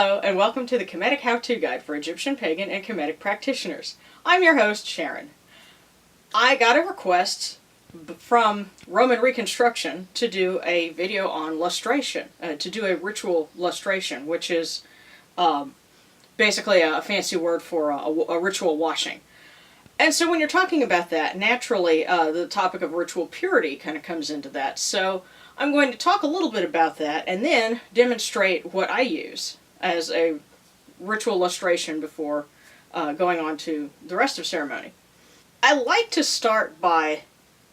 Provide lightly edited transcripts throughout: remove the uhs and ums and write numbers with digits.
Hello and welcome to the Kemetic How-To Guide for Egyptian Pagan and Kemetic practitioners. I'm your host, Sharon. I got a request from Roman Reconstruction to do a video on lustration, to do a ritual lustration, which is basically a fancy word for a ritual washing. And so when you're talking about that, naturally the topic of ritual purity kind of comes into that. So I'm going to talk a little bit about that and then demonstrate what I use as a ritual lustration before going on to the rest of ceremony. I like to start by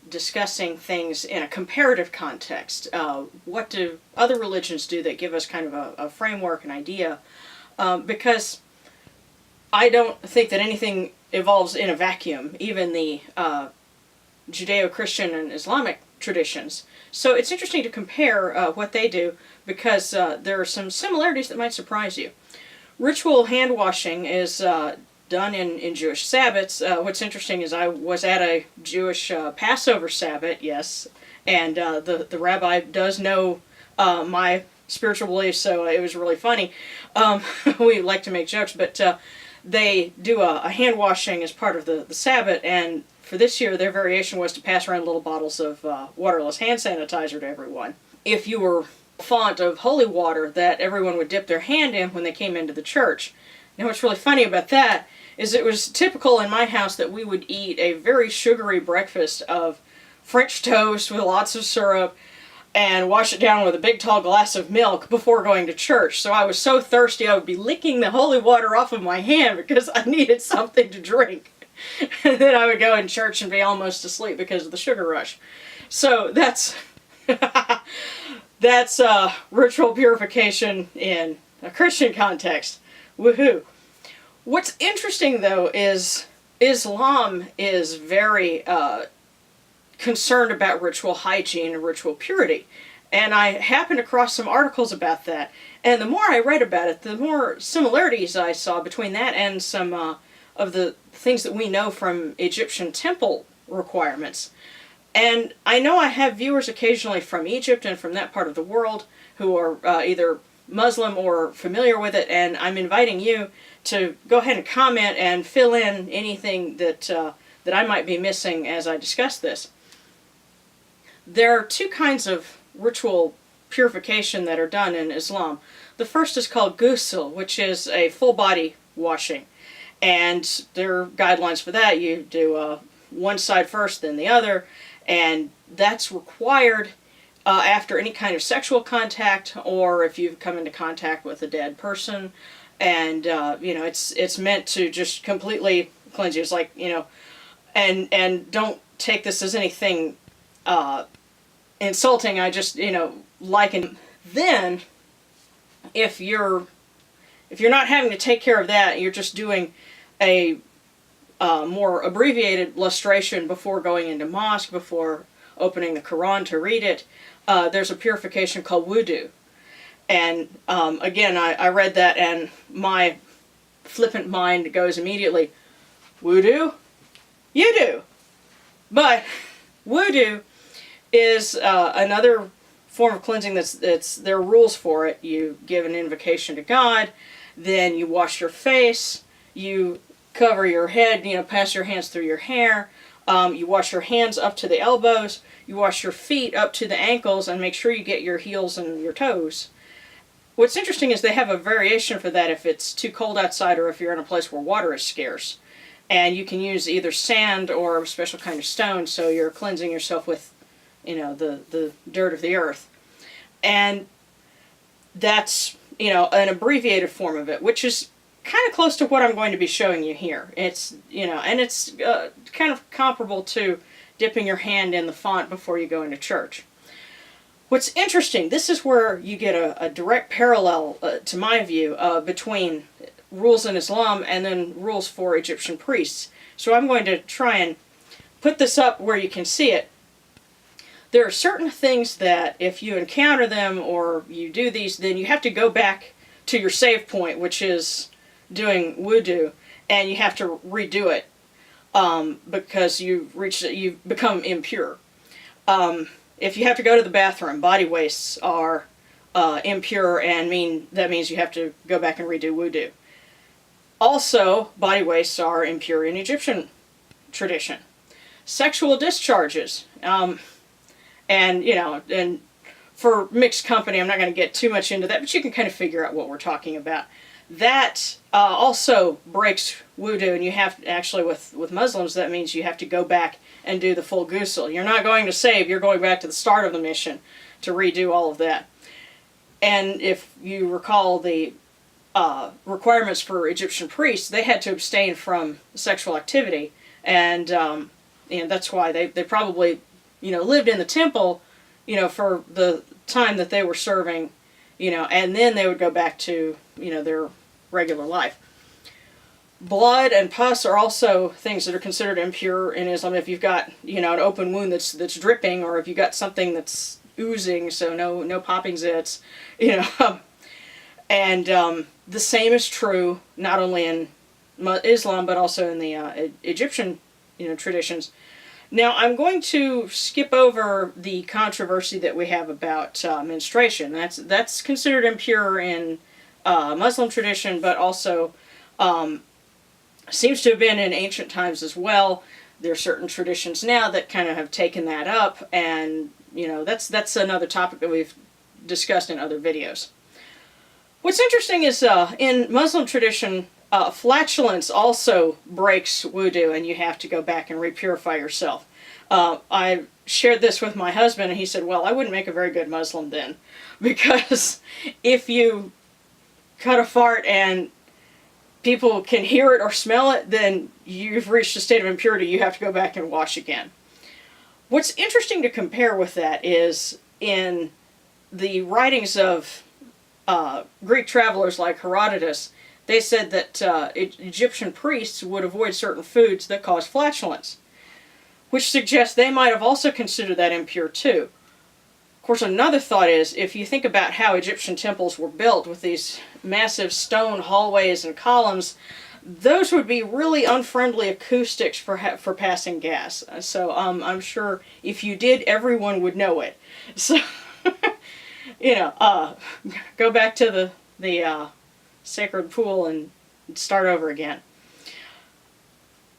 discussing things in a comparative context. What do other religions do that give us kind of a framework, an idea? Because I don't think that anything evolves in a vacuum, even the Judeo-Christian and Islamic traditions. So it's interesting to compare what they do because there are some similarities that might surprise you. Ritual hand washing is done in Jewish Sabbats. What's interesting is I was at a Jewish Passover Sabbat, yes, and the rabbi does know my spiritual beliefs, so it was really funny. We like to make jokes, but they do a hand washing as part of the Sabbat, and for this year their variation was to pass around little bottles of waterless hand sanitizer to everyone. If you were font of holy water, that everyone would dip their hand in when they came into the church. Now what's really funny about that is it was typical in my house that we would eat a very sugary breakfast of French toast with lots of syrup and wash it down with a big tall glass of milk before going to church. So I was so thirsty I would be licking the holy water off of my hand because I needed something to drink. And then I would go in church and be almost asleep because of the sugar rush. So that's that's ritual purification in a Christian context. Woohoo! What's interesting though is Islam is very concerned about ritual hygiene and ritual purity. And I happened across some articles about that. And the more I read about it, the more similarities I saw between that and some of the things that we know from Egyptian temple requirements. And I know I have viewers occasionally from Egypt and from that part of the world who are either Muslim or familiar with it, and I'm inviting you to go ahead and comment and fill in anything that I might be missing as I discuss this. There are two kinds of ritual purification that are done in Islam. The first is called ghusl, which is a full body washing. And there are guidelines for that. You do one side first, then the other, and that's required after any kind of sexual contact or if you've come into contact with a dead person. And you know, it's meant to just completely cleanse you. It's like, you know, and don't take this as anything insulting. I just, you know, liken. Then if you're not having to take care of that, you're just doing a more abbreviated lustration before going into mosque, before opening the Quran to read it. There's a purification called wudu. And again, I read that and my flippant mind goes immediately, wudu? You do! But wudu is another form of cleansing there are rules for it. You give an invocation to God, then you wash your face, you cover your head, you know, pass your hands through your hair, you wash your hands up to the elbows, you wash your feet up to the ankles, and make sure you get your heels and your toes. What's interesting is they have a variation for that if it's too cold outside or if you're in a place where water is scarce. And you can use either sand or a special kind of stone, so you're cleansing yourself with, you know, the dirt of the earth. And that's, you know, an abbreviated form of it, which is kind of close to what I'm going to be showing you here. It's, you know, and it's kind of comparable to dipping your hand in the font before you go into church. What's interesting, this is where you get a direct parallel, to my view, between rules in Islam and then rules for Egyptian priests. So I'm going to try and put this up where you can see it. There are certain things that if you encounter them or you do these, then you have to go back to your save point, which is doing wudu, and you have to redo it because you've become impure. If you have to go to the bathroom, body wastes are impure, and that means you have to go back and redo wudu. Also, body wastes are impure in Egyptian tradition. Sexual discharges, and for mixed company, I'm not going to get too much into that, but you can kind of figure out what we're talking about. That also breaks wudu, and you have to, actually with Muslims, that means you have to go back and do the full ghusl. You're not going to save, you're going back to the start of the mission to redo all of that. And if you recall the requirements for Egyptian priests, they had to abstain from sexual activity, and that's why they probably lived in the temple for the time that they were serving, and then they would go back to their regular life. Blood and pus are also things that are considered impure in Islam. If you've got an open wound that's dripping, or if you've got something that's oozing, so no popping zits, and the same is true not only in Islam but also in the Egyptian traditions. Now I'm going to skip over the controversy that we have about menstruation. That's considered impure in Muslim tradition, but also seems to have been in ancient times as well. There are certain traditions now that kind of have taken that up, and that's another topic that we've discussed in other videos. What's interesting is in Muslim tradition, flatulence also breaks wudu, and you have to go back and repurify yourself. I shared this with my husband, and he said, well, I wouldn't make a very good Muslim then, because if you cut a fart and people can hear it or smell it, then you've reached a state of impurity. You have to go back and wash again. What's interesting to compare with that is in the writings of Greek travelers like Herodotus, they said that Egyptian priests would avoid certain foods that cause flatulence, which suggests they might have also considered that impure too. Of course, another thought is, if you think about how Egyptian temples were built with these massive stone hallways and columns, those would be really unfriendly acoustics for passing gas. So I'm sure if you did, everyone would know it. So, go back to the sacred pool and start over again.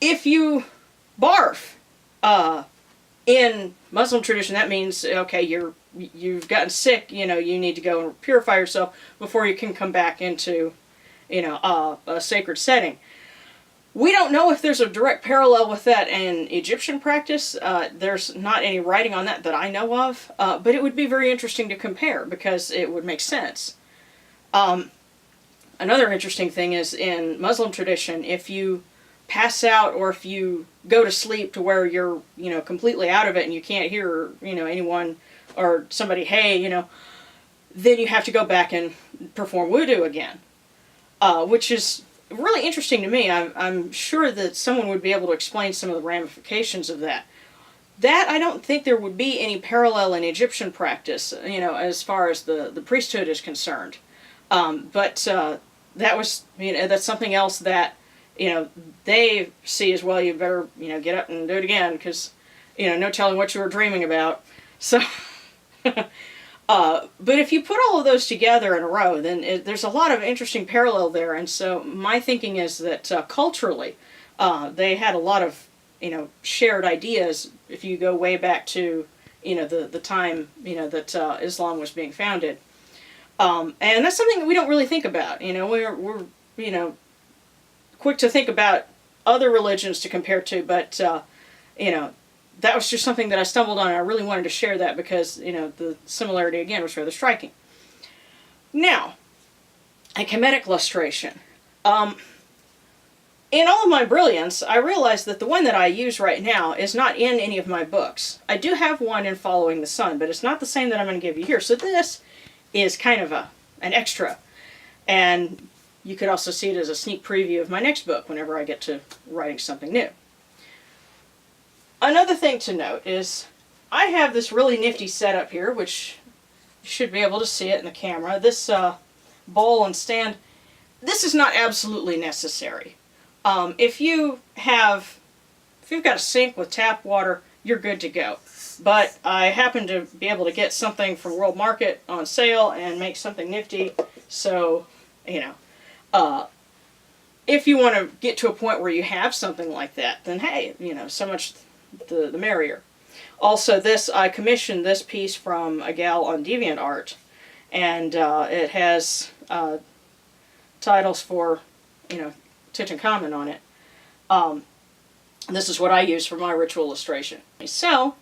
If you barf in Muslim tradition, that means, okay, you've gotten sick, you need to go and purify yourself before you can come back into a sacred setting. We don't know if there's a direct parallel with that in Egyptian practice. There's not any writing on that I know of, but it would be very interesting to compare because it would make sense. Another interesting thing is in Muslim tradition, if you pass out or if you go to sleep to where you're completely out of it and you can't hear anyone or somebody, hey, then you have to go back and perform wudu again, which is really interesting to me. I'm sure that someone would be able to explain some of the ramifications of that. That I don't think there would be any parallel in Egyptian practice, as far as the priesthood is concerned. But that was, that's something else that, they see as well. You better, get up and do it again because, no telling what you were dreaming about. So, but if you put all of those together in a row, then there's a lot of interesting parallel there. And so my thinking is that culturally, they had a lot of, shared ideas. If you go way back to, the time, that Islam was being founded. And that's something that we don't really think about. We're quick to think about other religions to compare to, but, that was just something that I stumbled on, and I really wanted to share that because, the similarity, again, was rather striking. Now, a Kemetic lustration. In all of my brilliance, I realized that the one that I use right now is not in any of my books. I do have one in Following the Sun, but it's not the same that I'm going to give you here. So this is kind of an extra. And you could also see it as a sneak preview of my next book whenever I get to writing something new. Another thing to note is I have this really nifty setup here, which you should be able to see it in the camera. This bowl and stand, this is not absolutely necessary. If you've got a sink with tap water, you're good to go. but I happened to be able to get something from World Market on sale and make something nifty. So, you know, if you want to get to a point where you have something like that, then hey, you know, so much the merrier. Also, I commissioned this piece from a gal on DeviantArt, and it has titles for, you know, Tutankhamun on it. This is what I use for my ritual illustration. So,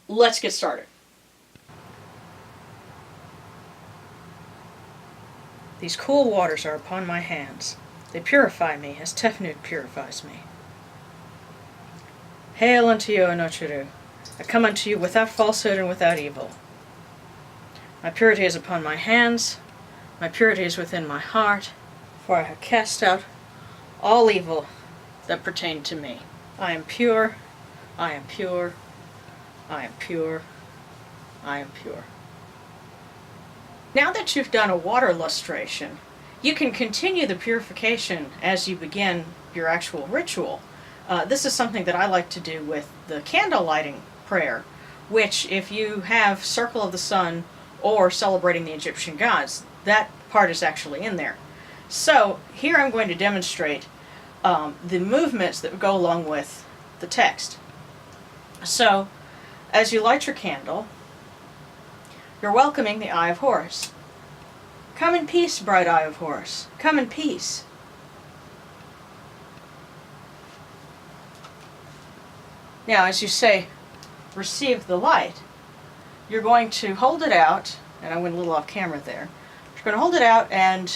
let's get started. These cool waters are upon my hands. They purify me as Tefnut purifies me. Hail unto you, Onochiru. I come unto you without falsehood and without evil. My purity is upon my hands. My purity is within my heart. For I have cast out all evil that pertain to me. I am pure. I am pure. I am pure. I am pure. Now that you've done a water lustration, you can continue the purification as you begin your actual ritual. This is something that I like to do with the candle lighting prayer, which if you have Circle of the Sun or Celebrating the Egyptian Gods, that part is actually in there. So here I'm going to demonstrate the movements that go along with the text. So as you light your candle, you're welcoming the Eye of Horus. Come in peace, bright Eye of Horus. Come in peace. Now, as you say, receive the light, you're going to hold it out, and I went a little off camera there. You're going to hold it out and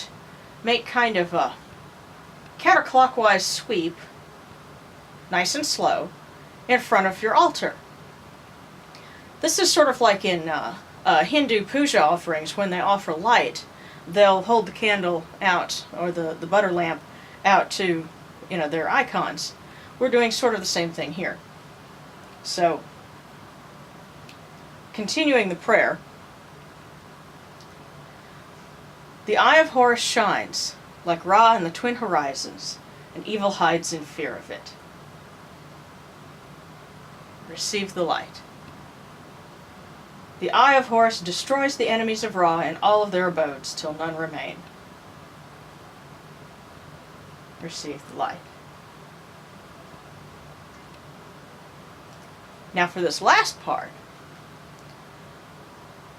make kind of a counterclockwise sweep, nice and slow, in front of your altar. This is sort of like in Hindu puja offerings. When they offer light, they'll hold the candle out, or the butter lamp out to, you know, their icons. We're doing sort of the same thing here. So, continuing the prayer, the Eye of Horus shines like Ra in the twin horizons, and evil hides in fear of it. Receive the light. The Eye of Horus destroys the enemies of Ra and all of their abodes till none remain. Receive the light. Now for this last part,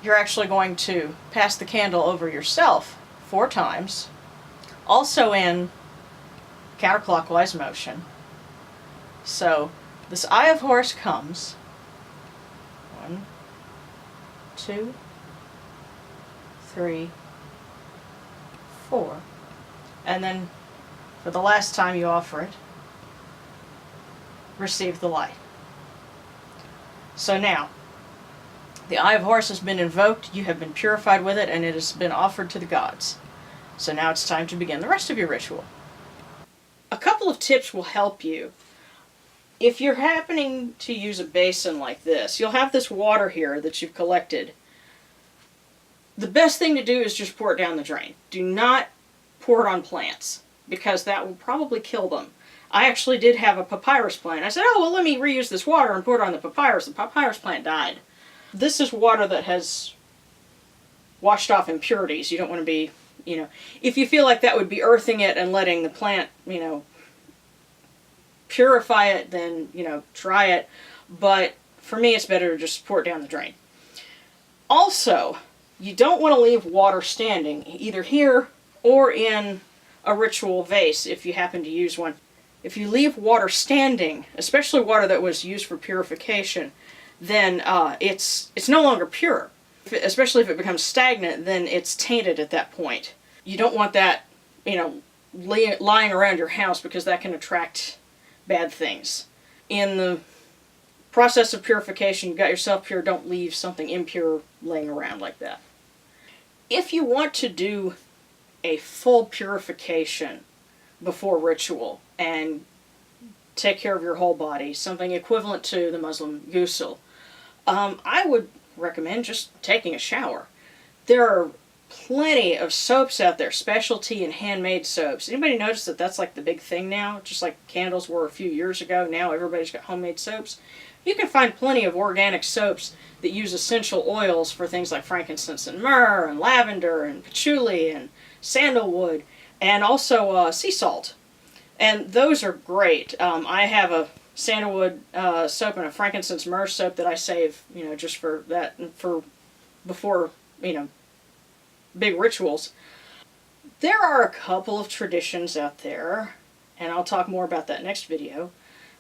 you're actually going to pass the candle over yourself 4 times, also in counterclockwise motion. So this Eye of Horus comes, 1, 2, 3, 4, and then for the last time you offer it, receive the light. So now, the Eye of Horus has been invoked, you have been purified with it, and it has been offered to the gods. So now it's time to begin the rest of your ritual. A couple of tips will help you. If you're happening to use a basin like this, you'll have this water here that you've collected. The best thing to do is just pour it down the drain. Do not pour it on plants, because that will probably kill them. I actually did have a papyrus plant. I said, oh, well, let me reuse this water and pour it on the papyrus. The papyrus plant died. This is water that has washed off impurities. You don't want to be, you know, if you feel like that would be earthing it and letting the plant, you know, purify it, then, you know, try it. But for me, it's better to just pour it down the drain. Also, you don't want to leave water standing, either here or in a ritual vase if you happen to use one. If you leave water standing, especially water that was used for purification, then it's no longer pure. Especially if it becomes stagnant, then it's tainted at that point. You don't want that, you know, lying around your house, because that can attract bad things. In the process of purification, you got yourself pure, don't leave something impure laying around like that. If you want to do a full purification before ritual and take care of your whole body, something equivalent to the Muslim ghusl, I would recommend just taking a shower. There are plenty of soaps out there, specialty and handmade soaps. Anybody notice that that's like the big thing now? Just like candles were a few years ago, now everybody's got homemade soaps. You can find plenty of organic soaps that use essential oils for things like frankincense and myrrh and lavender and patchouli and sandalwood, and also sea salt. And those are great. I have a sandalwood soap and a frankincense myrrh soap that I save, just for that and for before, big rituals. There are a couple of traditions out there, and I'll talk more about that next video,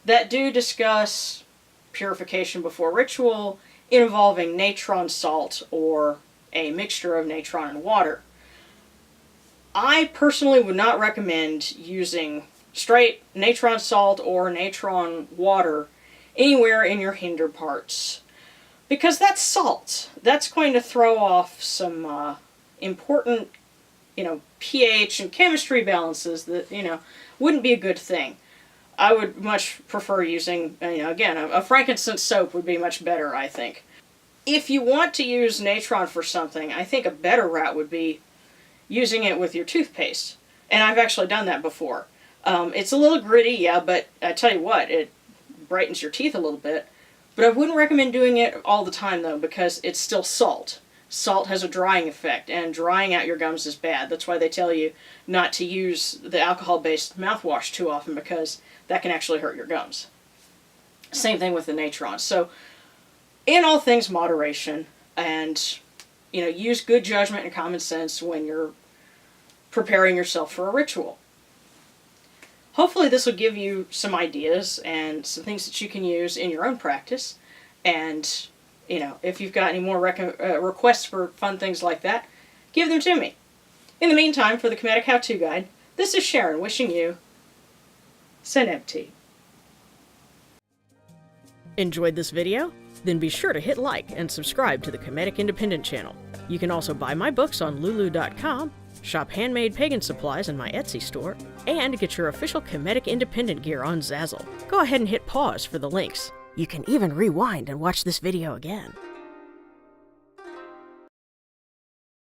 that do discuss purification before ritual involving natron salt or a mixture of natron and water. I personally would not recommend using straight natron salt or natron water anywhere in your hinder parts, because that's salt. That's going to throw off some important, pH and chemistry balances that, wouldn't be a good thing. I would much prefer using, again, a frankincense soap would be much better, I think. If you want to use natron for something, I think a better route would be using it with your toothpaste. And I've actually done that before. It's a little gritty, yeah, but I tell you what, it brightens your teeth a little bit. But I wouldn't recommend doing it all the time, though, because it's still salt. Salt has a drying effect, and drying out your gums is bad. That's why they tell you not to use the alcohol-based mouthwash too often, because that can actually hurt your gums. Same thing with the natron. So, in all things, moderation, and, use good judgment and common sense when you're preparing yourself for a ritual. Hopefully this will give you some ideas and some things that you can use in your own practice. And, if you've got any more requests for fun things like that, give them to me. In the meantime, for the Kemetic How-To Guide, this is Sharon wishing you Senebti. Enjoyed this video? Then be sure to hit like and subscribe to the Kemetic Independent channel. You can also buy my books on lulu.com, shop handmade pagan supplies in my Etsy store, and get your official Kemetic Independent gear on Zazzle. Go ahead and hit pause for the links. You can even rewind and watch this video again.